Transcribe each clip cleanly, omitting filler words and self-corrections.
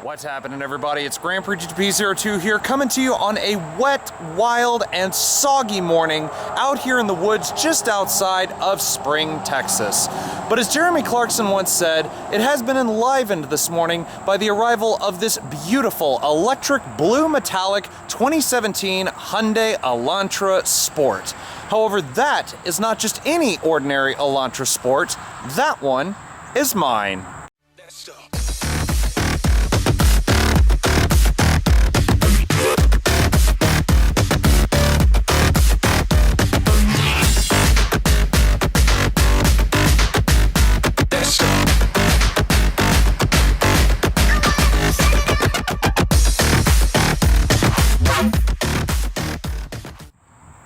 What's happening, everybody? It's Grand Prix GP02 here, coming to you on a wet, wild, and soggy morning out here in the woods just outside of Spring, Texas. But as Jeremy Clarkson once said, it has been enlivened this morning by the arrival of this beautiful electric blue metallic 2017 Hyundai Elantra Sport. However, that is not just any ordinary Elantra Sport. That one is mine.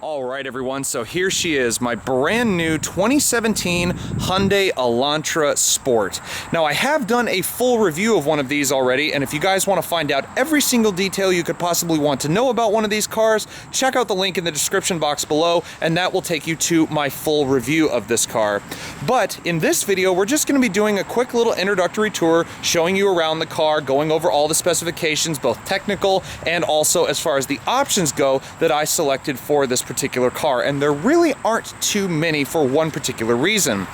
Alright everyone, so here she is, my brand new 2017 Hyundai Elantra Sport. Now I have done a full review of one of these already, and if you guys want to find out every single detail you could possibly want to know about one of these cars, check out the link in the description box below, and that will take you to my full review of this car. But in this video, we're just going to be doing a quick little introductory tour, showing you around the car, going over all the specifications, both technical and also as far as the options go that I selected for this particular car, and there really aren't too many for one particular reason.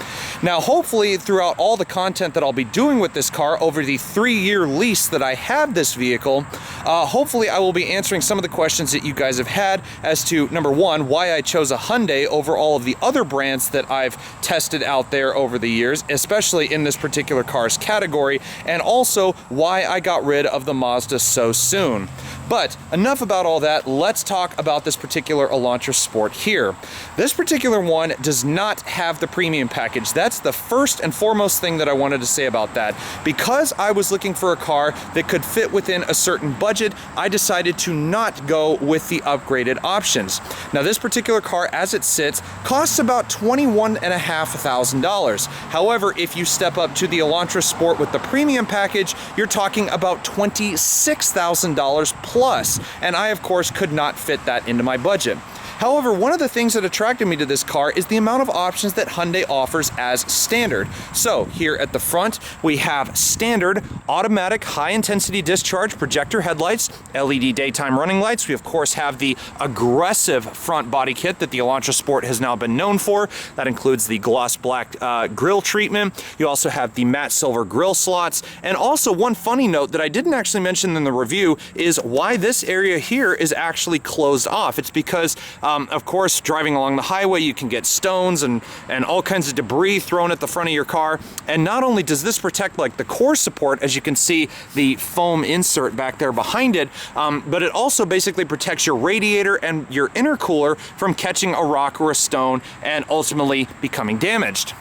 Now hopefully throughout all the content that I'll be doing with this car over the 3-year lease that I have this vehicle, hopefully I will be answering some of the questions that you guys have had as to, number one, why I chose a Hyundai over all of the other brands that I've tested out there over the years, especially in this particular car's category, and also why I got rid of the Mazda so soon. But enough about all that, let's talk about this particular Elantra Sport here. This particular one does not have the premium package. That's the first and foremost thing that I wanted to say about that. Because I was looking for a car that could fit within a certain budget, I decided to not go with the upgraded options. Now this particular car, as it sits, costs about $21,500. However, if you step up to the Elantra Sport with the premium package, you're talking about $26,000 plus, and I of course could not fit that into my budget. However, one of the things that attracted me to this car is the amount of options that Hyundai offers as standard. So here at the front, we have standard automatic high-intensity discharge projector headlights, LED daytime running lights. We of course have the aggressive front body kit that the Elantra Sport has now been known for. That includes the gloss black grille treatment. You also have the matte silver grille slots. And also one funny note that I didn't actually mention in the review is why this area here is actually closed off. It's because of course, driving along the highway, you can get stones and all kinds of debris thrown at the front of your car. And not only does this protect like the core support, as you can see the foam insert back there behind it, but it also basically protects your radiator and your intercooler from catching a rock or a stone and ultimately becoming damaged.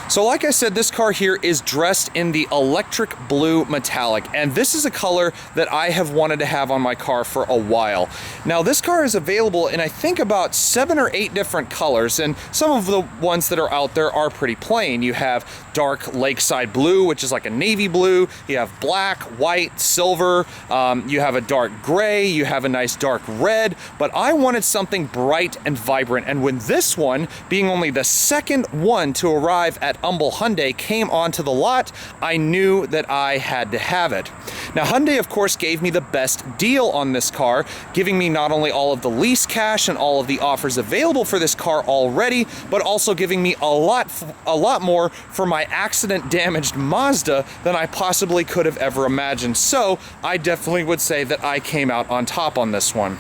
So like I said, this car here is dressed in the electric blue metallic, and this is a color that I have wanted to have on my car for a while. Now this car is available in I think about 7 or 8 different colors, and some of the ones that are out there are pretty plain. You have dark lakeside blue, which is like a navy blue. You have black, white, silver. You have a dark gray. You have a nice dark red, but I wanted something bright and vibrant, and when this one, being only the second one to arrive at Humble Hyundai, came onto the lot, I knew that I had to have it. Now Hyundai of course gave me the best deal on this car, giving me not only all of the lease cash and all of the offers available for this car already, but also giving me a lot more for my accident damaged Mazda than I possibly could have ever imagined. So I definitely would say that I came out on top on this one.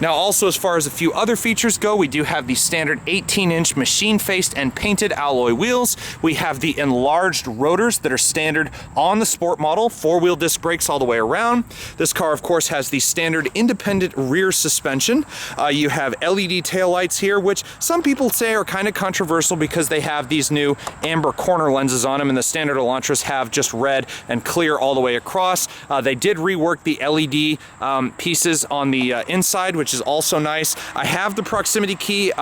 Now also, as far as a few other features go, we do have the standard 18-inch machine-faced and painted alloy wheels. We have the enlarged rotors that are standard on the Sport model, 4-wheel disc brakes all the way around. This car, of course, has the standard independent rear suspension. You have LED taillights here, which some people say are kind of controversial because they have these new amber corner lenses on them, and the standard Elantras have just red and clear all the way across. They did rework the LED pieces on the inside, which is also nice. I have the proximity key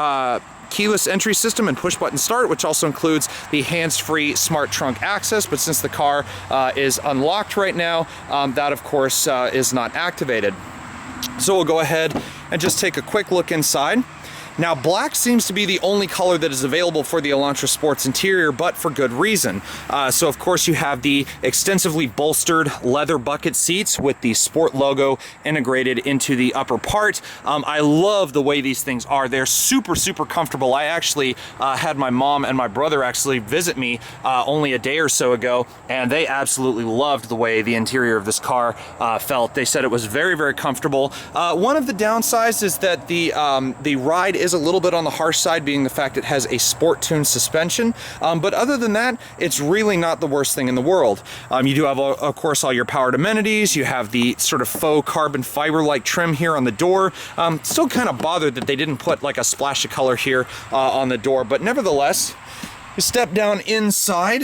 keyless entry system and push button start, which also includes the hands-free smart trunk access, but since the car is unlocked right now, that of course is not activated. So we'll go ahead and just take a quick look inside. Now, black seems to be the only color that is available for the Elantra Sport's interior, but for good reason. So of course you have the extensively bolstered leather bucket seats with the Sport logo integrated into the upper part. I love the way these things are. They're super, super comfortable. I actually had my mom and my brother actually visit me only a day or so ago, and they absolutely loved the way the interior of this car felt. They said it was very, very comfortable. One of the downsides is that the ride is a little bit on the harsh side, being the fact it has a sport tuned suspension, but other than that, it's really not the worst thing in the world. You do have, of course, all your powered amenities. You have the sort of faux carbon fiber like trim here on the door. Still kind of bothered that they didn't put like a splash of color here on the door, but nevertheless, you step down inside.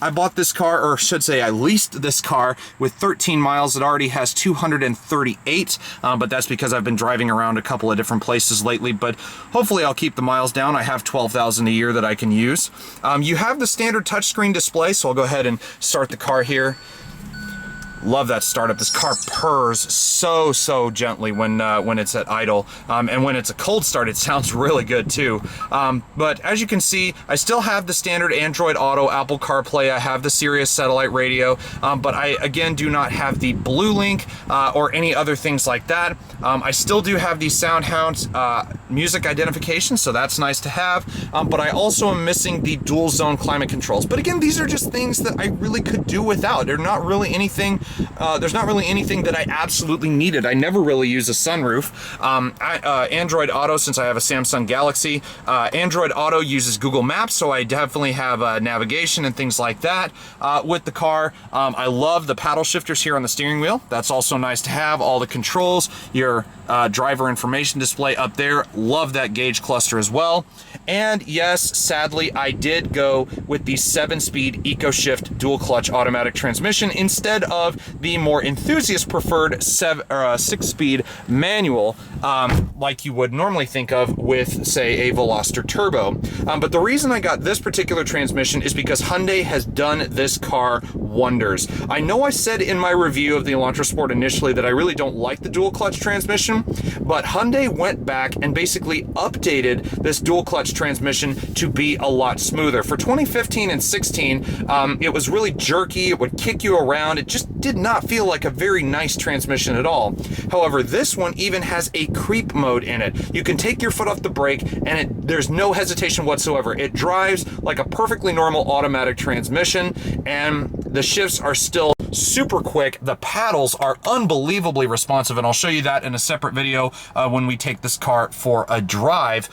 I bought this car, or should say I leased this car with 13 miles. It already has 238, but that's because I've been driving around a couple of different places lately, but hopefully I'll keep the miles down. I have 12,000 a year that I can use. You have the standard touchscreen display, so I'll go ahead and start the car here. Love that startup. This car purrs so gently when it's at idle, and when it's a cold start, it sounds really good too. But as you can see, I still have the standard Android Auto, Apple CarPlay. I have the Sirius satellite radio, but I again do not have the Blue Link or any other things like that. I still do have the SoundHound music identification, so that's nice to have. But I also am missing the dual zone climate controls. But again, these are just things that I really could do without. They're not really anything. There's not really anything that I absolutely needed. I never really use a sunroof. Android Auto, since I have a Samsung Galaxy, Android Auto uses Google Maps, so I definitely have navigation and things like that with the car. I love the paddle shifters here on the steering wheel. That's also nice to have. All the controls, your driver information display up there. Love that gauge cluster as well. And yes, sadly, I did go with the 7-speed EcoShift dual clutch automatic transmission instead of the more enthusiast preferred 6-speed manual, like you would normally think of with, say, a Veloster Turbo. But the reason I got this particular transmission is because Hyundai has done this car wonders. I know I said in my review of the Elantra Sport initially that I really don't like the dual clutch transmission, but Hyundai went back and basically updated this dual clutch transmission to be a lot smoother. For 2015 and 16, it was really jerky. It would kick you around. It just did not feel like a very nice transmission at all. However, this one even has a creep mode in it. You can take your foot off the brake and there's no hesitation whatsoever. It drives like a perfectly normal automatic transmission, and the shifts are still super quick. The paddles are unbelievably responsive, and I'll show you that in a separate video when we take this car for a drive.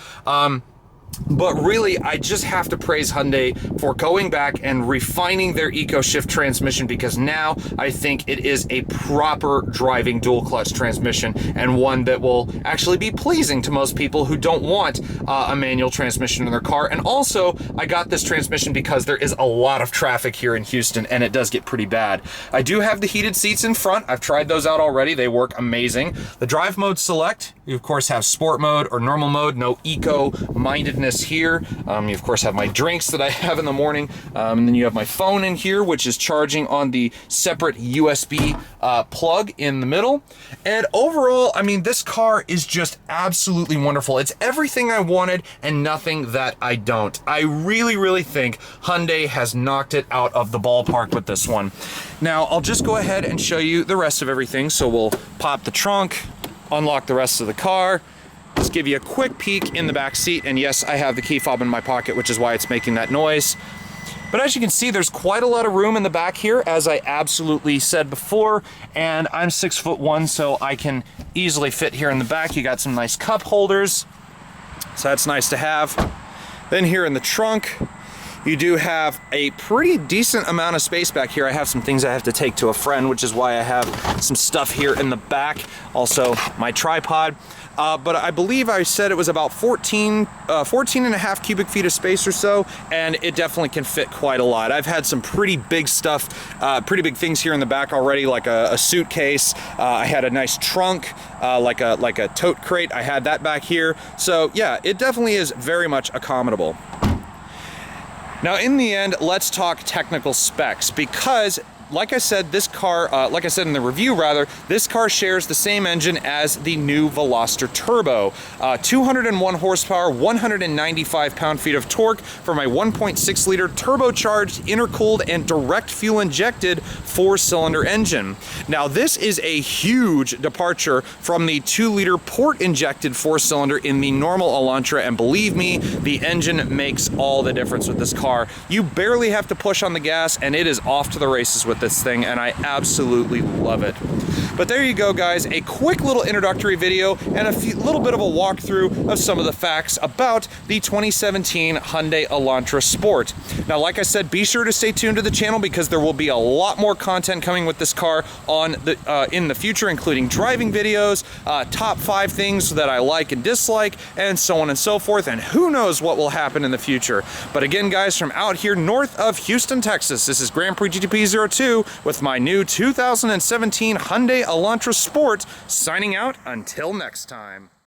But really, I just have to praise Hyundai for going back and refining their EcoShift transmission, because now I think it is a proper driving dual clutch transmission, and one that will actually be pleasing to most people who don't want a manual transmission in their car. And also, I got this transmission because there is a lot of traffic here in Houston, and it does get pretty bad. I do have the heated seats in front. I've tried those out already. They work amazing. The drive mode select, you of course have sport mode or normal mode, no eco-mindedness here. You of course have my drinks that I have in the morning, and then you have my phone in here, which is charging on the separate USB plug in the middle. And overall, I mean, this car is just absolutely wonderful. It's everything I wanted and nothing that I don't. I really think Hyundai has knocked it out of the ballpark with this one. Now, I'll just go ahead and show you the rest of everything. So we'll pop the trunk, unlock the rest of the car, just give you a quick peek in the back seat, and yes, I have the key fob in my pocket, which is why it's making that noise. But as you can see, there's quite a lot of room in the back here, as I absolutely said before, and I'm 6'1", so I can easily fit here in the back. You got some nice cup holders, so that's nice to have. Then here in the trunk, you do have a pretty decent amount of space back here. I have some things I have to take to a friend, which is why I have some stuff here in the back. Also, my tripod. But I believe I said it was about 14 and a half cubic feet of space or so, and it definitely can fit quite a lot. I've had some pretty big stuff, pretty big things here in the back already, like a suitcase. I had a nice trunk, like a tote crate. I had that back here. So yeah, it definitely is very much accommodable. Now, in the end, let's talk technical specs, because like I said, this car, like I said in the review rather, this car shares the same engine as the new Veloster Turbo. 201 horsepower, 195 pound-feet of torque for my 1.6 liter turbocharged, intercooled, and direct fuel injected 4-cylinder engine. Now this is a huge departure from the 2-liter port injected 4-cylinder in the normal Elantra, and believe me, the engine makes all the difference with this car. You barely have to push on the gas and it is off to the races with this thing, and I absolutely love it. But there you go, guys, a quick little introductory video and a little bit of a walkthrough of some of the facts about the 2017 Hyundai Elantra Sport. Now, like I said, be sure to stay tuned to the channel because there will be a lot more content coming with this car on the in the future, including driving videos, top 5 things that I like and dislike, and so on and so forth, and who knows what will happen in the future. But again, guys, from out here north of Houston, Texas, this is Grand Prix GTP02 with my new 2017 Hyundai Elantra Sport, signing out until next time.